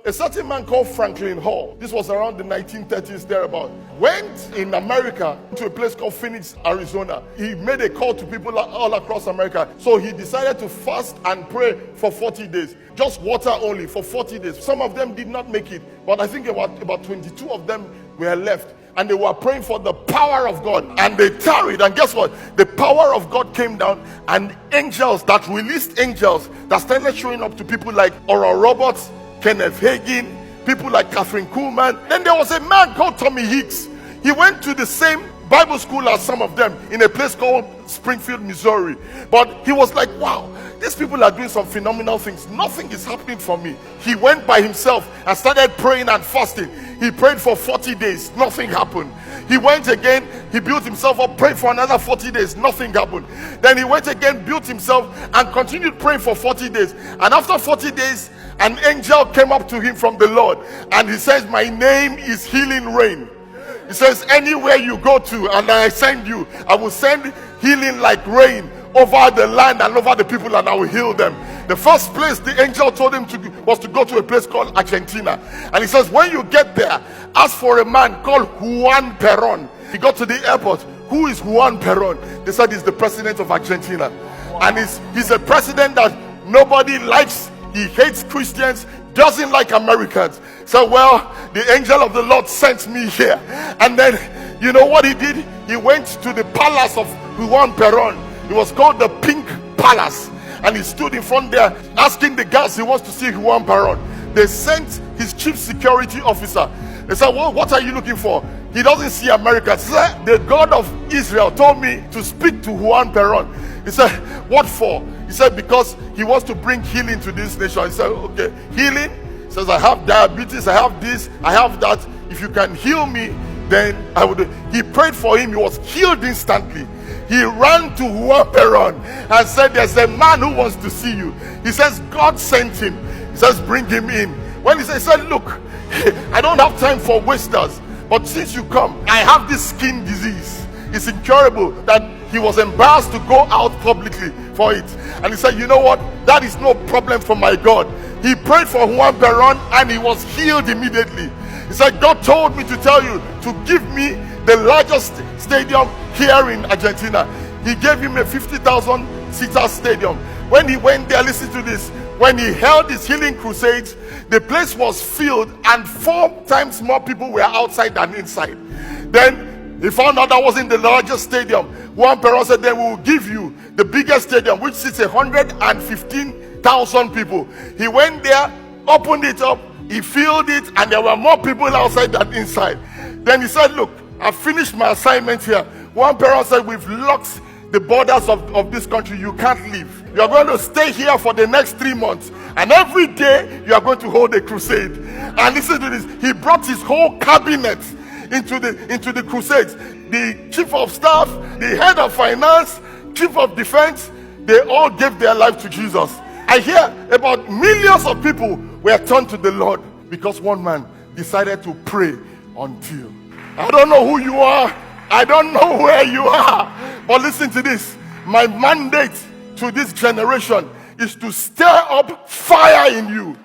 A certain man called Franklin Hall, this was around the 1930s thereabout, went in America to a place called Phoenix, Arizona. He made a call to people all across America. So he decided to fast and pray for 40 days. Just water only for 40 days. Some of them did not make it, but I think about 22 of them were left. And they were praying for the power of God. And they tarried. And guess what? The power of God came down. And angels that released angels that started showing up to people like Oral Roberts, Kenneth Hagin, people like Catherine Kuhlman. Then there was a man called Tommy Hicks. He went to the same Bible school as some of them in a place called Springfield, Missouri. But he was like, wow, these people are doing some phenomenal things. Nothing is happening for me. He went by himself and started praying and fasting. He prayed for 40 days. Nothing happened. He went again. He built himself up, prayed for another 40 days. Nothing happened. Then he went again, built himself, and continued praying for 40 days. And after 40 days, an angel came up to him from the Lord. And he says, my name is Healing Rain. He says, anywhere you go to and I send you, I will send healing like rain over the land and over the people, and I will heal them. The first place the angel told him was to go to a place called Argentina. And he says, when you get there, ask for a man called Juan Perón. He got to the airport. Who is Juan Perón? They said he's the president of Argentina. And he's a president that nobody likes. He hates Christians, doesn't like Americans. So, well, the angel of the Lord sent me here. And then, you know what he did? He went to the palace of Juan Perón. It was called the Pink Palace. And he stood in front there asking the guards he wants to see Juan Perón. They sent his chief security officer. They said, well, what are you looking for? He doesn't see Americans. He said, the God of Israel told me to speak to Juan Perón. He said, what for? He said, because he wants to bring healing to this nation. He said, okay, healing? He says, I have diabetes, I have this, I have that. If you can heal me, then I would. He prayed for him. He was healed instantly. He ran to Juan Perón and said, there's a man who wants to see you. He says, God sent him. He says, bring him in. When he said, look, I don't have time for wasters, but since you come, I have this skin disease. It's incurable. That he was embarrassed to go out publicly for it. And he said, you know what? That is no problem for my God. He prayed for Juan Perón and he was healed immediately. He said, God told me to tell you to give me the largest stadium here in Argentina. He gave him a 50,000 seater stadium. When he went there, listen to this. When he held his healing crusades, the place was filled and 4 times more people were outside than inside. Then he found out that wasn't the largest stadium. Juan Perón said, then we will give you the biggest stadium, which seats 115,000 people. He went there, opened it up, he filled it, and there were more people outside than inside. Then he said, look, I've finished my assignment here. Juan Perón said, we've locked the borders of this country. You can't leave. You are going to stay here for the next 3 months. And every day, you are going to hold a crusade. And listen to this. He brought his whole cabinet into the crusades. The chief of staff, the head of finance, chief of defense, they all gave their life to Jesus. I hear about millions of people were turned to the Lord because one man decided to pray until. I don't know who you are. I don't know where you are. But listen to this. My mandate to this generation is to stir up fire in you.